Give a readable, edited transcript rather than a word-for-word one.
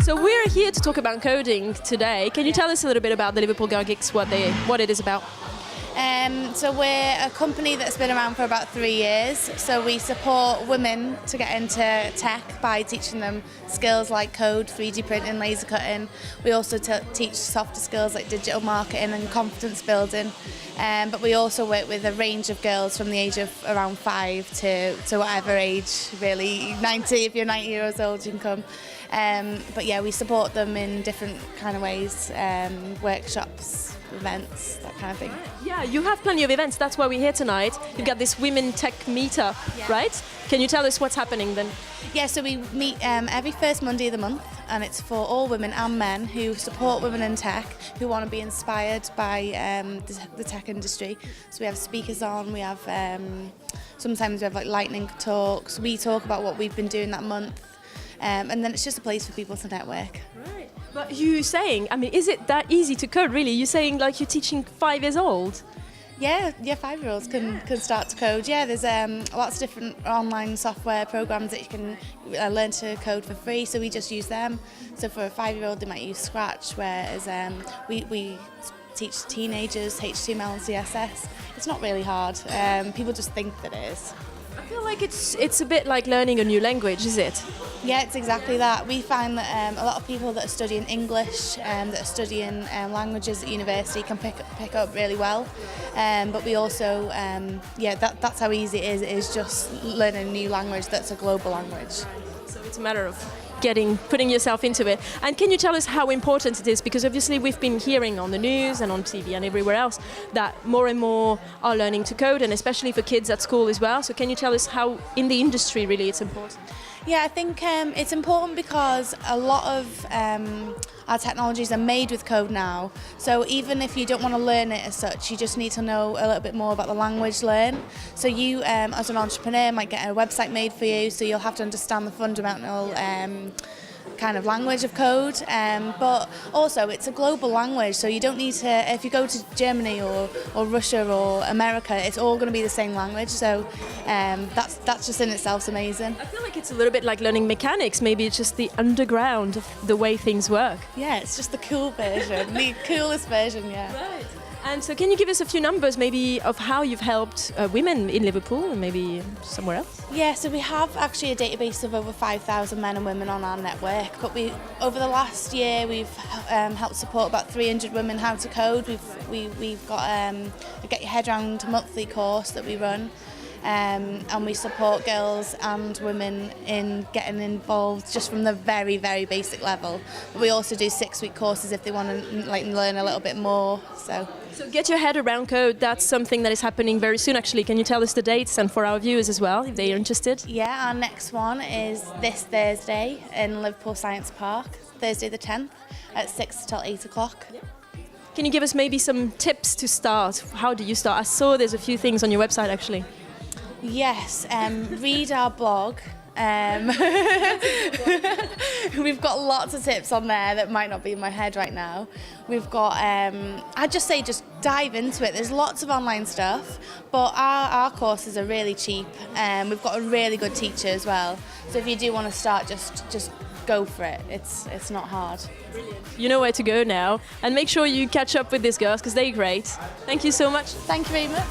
So we're here to talk about coding today. Can you tell us a little bit about the Liverpool Girl Geeks, what it is about? So we're a company that's been around for about 3 years. So we support women to get into tech by teaching them skills like code, 3D printing, laser cutting. We also teach softer skills like digital marketing and confidence building. But we also work with a range of girls from the age of around 5 to whatever age, really, 90, if you're 90 years old you can come. But yeah, we support them in different kind of ways, workshops, events, that kind of thing. Yeah, you have plenty of events, that's why we're here tonight. You've got this Women Tech Meetup, right? Can you tell us what's happening then? Yeah, so we meet every first Monday of the month, and it's for all women and men who support women in tech, who want to be inspired by the tech industry. So we have speakers on, we have sometimes we have like lightning talks, we talk about what we've been doing that month, and then it's just a place for people to network. Right. But you're saying, I mean, is it that easy to code really? You're saying like you're teaching 5 years old? Yeah, 5-year-olds can start to code. Yeah, there's lots of different online software programs that you can learn to code for free, so we just use them. So for a 5-year-old, they might use Scratch, whereas we teach teenagers HTML and CSS. It's not really hard. People just think that it is. I feel like it's a bit like learning a new language, is it? Yeah, it's exactly that. We find that a lot of people that are studying English, that are studying languages at university can pick up really well. But we also, that's how easy it is just learning a new language that's a global language. So it's a matter of putting yourself into it. And can you tell us how important it is? Because obviously we've been hearing on the news and on TV and everywhere else that more and more are learning to code, and especially for kids at school as well. So can you tell us how in the industry really it's important? Yeah, I think it's important because a lot of our technologies are made with code now. So even if you don't want to learn it as such, you just need to know a little bit more about the language learn. So you, as an entrepreneur, might get a website made for you, so you'll have to understand the fundamental kind of language of code, but also it's a global language, so you don't need to, if you go to Germany or Russia or America, it's all going to be the same language, so that's just in itself amazing. I feel like it's a little bit like learning mechanics. Maybe it's just the underground of the way things work. Yeah, it's just the cool version, the coolest version, yeah. Right. And so can you give us a few numbers maybe of how you've helped women in Liverpool and maybe somewhere else? Yeah, so we have actually a database of over 5,000 men and women on our network, but over the last year we've helped support about 300 women how to code. We've got a Get Your Head Round monthly course that we run. And we support girls and women in getting involved just from the very, very basic level. But we also do 6-week courses if they want to learn a little bit more. So Get Your Head Around Code, that's something that is happening very soon actually. Can you tell us the dates and for our viewers as well, if they're interested? Yeah, our next one is this Thursday in Liverpool Science Park, Thursday the 10th at 6 till 8 o'clock. Yeah. Can you give us maybe some tips to start? How do you start? I saw there's a few things on your website actually. Yes, read our blog. We've got lots of tips on there that might not be in my head right now. We've got, I'd just say just dive into it. There's lots of online stuff, but our courses are really cheap. We've got a really good teacher as well. So if you do want to start, just go for it. It's not hard. Brilliant. You know where to go now. And make sure you catch up with these girls because they're great. Thank you so much. Thank you very much.